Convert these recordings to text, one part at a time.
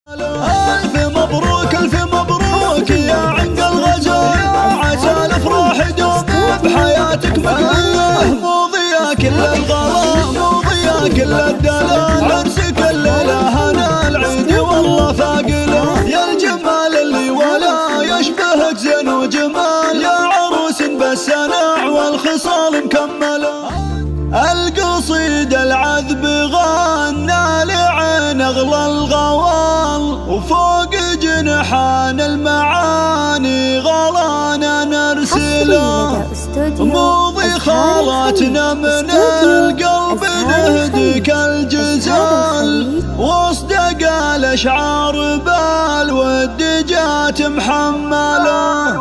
ألف مبروك ألف مبروك يا عنق الغزال، عسى الأفراح يدوم بحياتك مقبلة، مو ضيا كل الغلا مو ضيا كل الدلال، عرسك الليلة هنا العيد والله فاقله، يا الجمال اللي ولا يشبهك زين وجمال، يا عروس بالسنع والخصال مكمله. القصيد العذب غنى لعين اغلى الغوال، وفوق جنحان المعاني غلانا نرسله، موضي خالاتنا من القلب نهديك الجزال، واصدق الاشعار بالود جات محمله.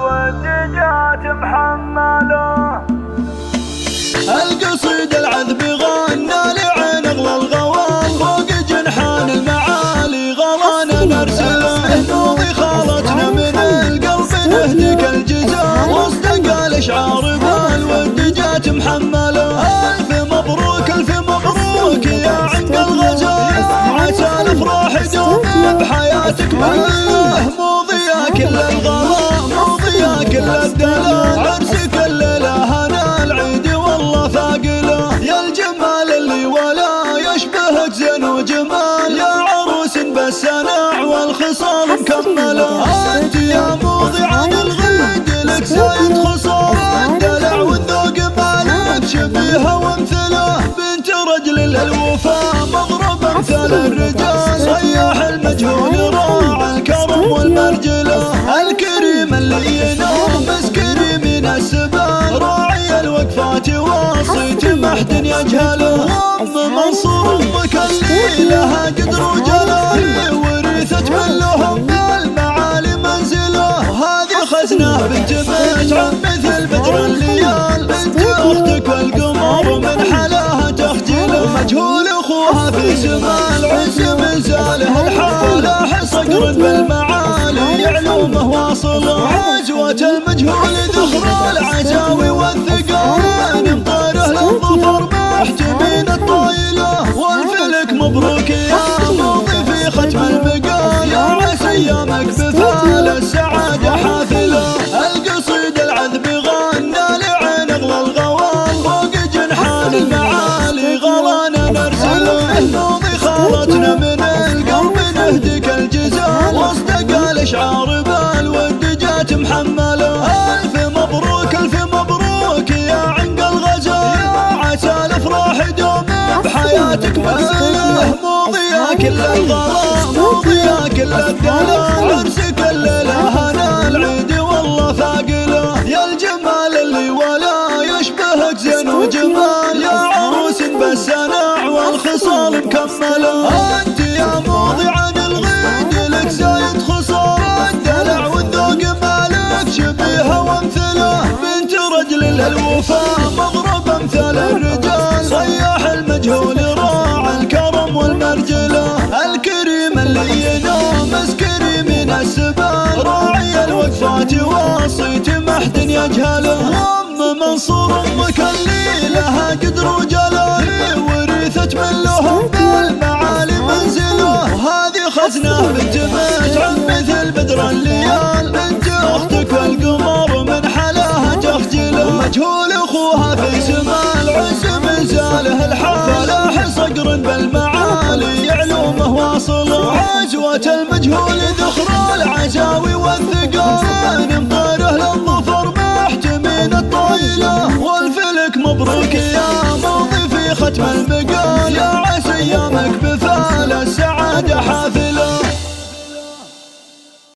القصيد العذب غنى لعين اغلى الغوال، فوق جنحان المعالي غلانا نرسله، نوضي خالتنا من القلب نهديك الجزال، واصدق الاشعار بالود جات محمله. الف مبروك الف مبروك يا عنق الغزال، عسى الافراح يدوم بحياتك مقبله، مو ضيا كل الغلا مو ضيا كل الدلال، عرسك الليله هنا العيد والله فاقله، يا الجمال اللي ولا يشبهك زين وجمال، يا عروس بالسنع والخصال مكمله. انت يا موضي عن الغد لك زايد خصال، الدلع والذوق مالك شبيهه وامثله، بنت رجل للوفا مضرب امثال الرجال، صياح المجهول راعى الكرم والمرجله، الكريم اللي ينام مسكري من السبال، راعي الوقفات وصيت محد يجهله، ام منصور امك اللي لها قدر وجلال، ورثت من لهم المعالي منزله، هذه خزنه بنت مجعل مثل بدر الليال، بنت اختك والقمر من حلاها تخجله، مجهول اخوها في سما العز من زاله الحال، صقر بالمعالي يعلومه واصله، عجوة المجهول ذخر العزاوي والثقال، مطاره للظفر محتمين الطايله، والفلك مبروك يا موضي في ختم المقال، يا عسى ايامك بفال السعاده حافله. القصيد العذب غنى لعين اغلى الغوال، فوق جنحان المعالي غلانا نرسله، نوضي خالتنا من القلب نهديك الجزال، واصدق الاشعار بالود جات محمله. الف مبروك الف مبروك يا عنق الغزال، عسى الافراح يدوم بحياتك مقبله، مو ضيا كل الغلا مو ضيا كل الدلال، عرسك الليله هنا العيد والله فاقله، يا الجمال اللي ولا يشبهك زين وجمال، يا عروس بالسنع والخصال مكمله. انت يا موضي عن الغد لك زايد خصال، الدلع والذوق مالك شبيهه وامثله، بنت رجل للوفا مضرب امثال الرجال، صياح المجهول راعى الكرم والمرجله، الكريم اللي ينام مسكري من السبال، راعي الوقفات وصيت محد يجهله، ام منصور امك اللي لها قدر وجلال، ورثت من لهم بالمعالي منزله، هذه خزنه بنت مجعل مثل بدر الليال، بنت اختك والقمر من حلاها تخجله، مجهول اخوها في سما العز من زاله الحال، فلاح صقر بالمعالي يعلومه واصله، عجوة المجهول ذخر العزاوي والثقال، مطاره للظفر محتمين الطايله، والفلك مبروك يا موضي في ختم المقال، يا عسى ايامك بفال السعاده حافله.